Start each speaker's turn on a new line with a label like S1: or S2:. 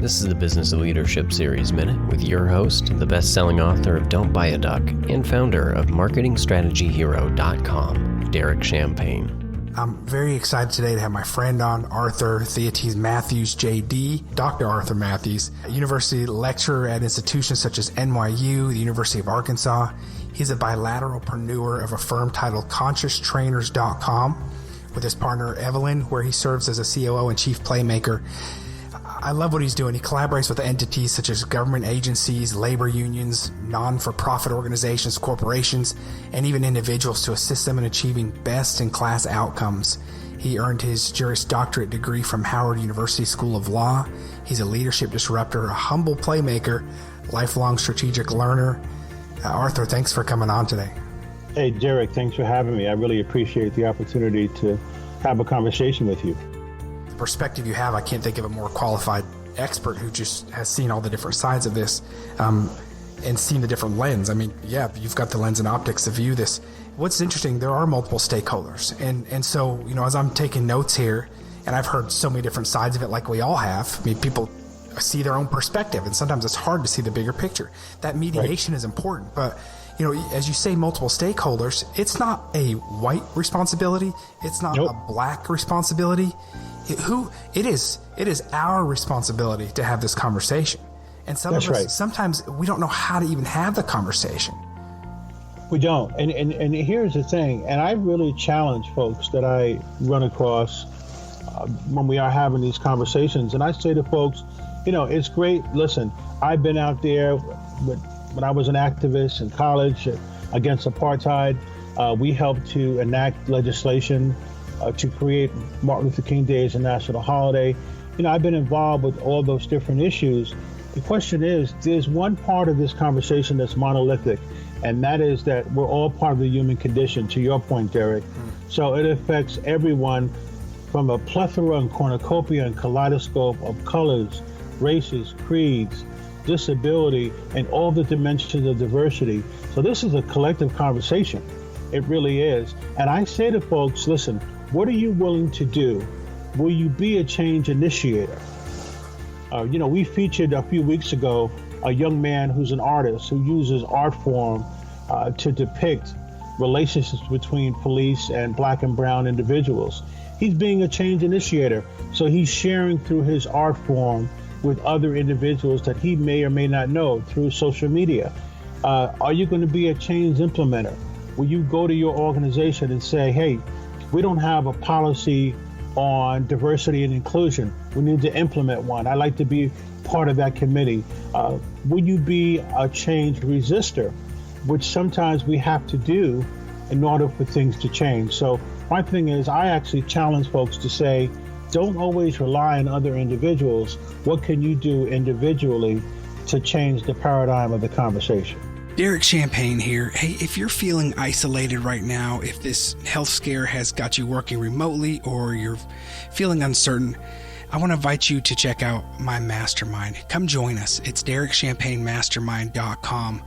S1: This is the Business of Leadership Series Minute with your host, the best-selling author of Don't Buy a Duck and founder of MarketingStrategyHero.com, Derek Champagne.
S2: I'm very excited today to have my friend on, Theotis Matthews J.D, Dr. Arthur Matthews, a university lecturer at institutions such as NYU, the University of Arkansas. He's a bilateral-preneur of a firm titled ConsciousTrainers.com with his partner Evelyne, where he serves as a COO and Chief Playmaker. I love what he's doing. He collaborates with entities such as government agencies, labor unions, non-for-profit organizations, corporations, and even individuals to assist them in achieving best-in-class outcomes. He earned his Juris Doctorate degree from Howard University School of Law. He's a leadership disruptor, a humble playmaker, lifelong strategic learner. Arthur, thanks for coming on today.
S3: Hey, Derek, thanks for having me. I really appreciate the opportunity to have a conversation with you.
S2: The perspective you have, I can't think of a more qualified expert who just has seen all the different sides of this and seen the different lens. I mean, yeah, you've got the lens and optics to view this. What's interesting, there are multiple stakeholders. And so, as I'm taking notes here, and I've heard so many different sides of it like we all have, I mean, people see their own perspective, and sometimes it's hard to see the bigger picture. That mediation is important, but as you say, multiple stakeholders, it's not a white responsibility. It's not a black responsibility. It is our responsibility to have this conversation. And sometimes we don't know how to even have the conversation.
S3: We don't. And here's the thing, and I really challenge folks that I run across when we are having these conversations. And I say to folks, it's great. Listen, I've been out there when I was an activist in college against apartheid. We helped to enact legislation to create Martin Luther King Day as a national holiday. I've been involved with all those different issues. The question is, there's one part of this conversation that's monolithic, and that is that we're all part of the human condition, to your point, Derek. So it affects everyone from a plethora and cornucopia and kaleidoscope of colors, races, creeds, disability, and all the dimensions of diversity. So this is a collective conversation. It really is. And I say to folks, listen, what are you willing to do? Will you be a change initiator? We featured a few weeks ago a young man who's an artist who uses art form to depict relationships between police and black and brown individuals. He's being a change initiator. So he's sharing through his art form with other individuals that he may or may not know through social media. Are you going to be a change implementer? Will you go to your organization and say, hey, we don't have a policy on diversity and inclusion. We need to implement one. I'd like to be part of that committee. Will you be a change resistor, which sometimes we have to do in order for things to change? So my thing is, I actually challenge folks to say, don't always rely on other individuals. What can you do individually to change the paradigm of the conversation?
S2: Derek Champagne here. Hey, if you're feeling isolated right now, if this health scare has got you working remotely or you're feeling uncertain, I want to invite you to check out my mastermind. Come join us. It's DerekChampagneMastermind.com.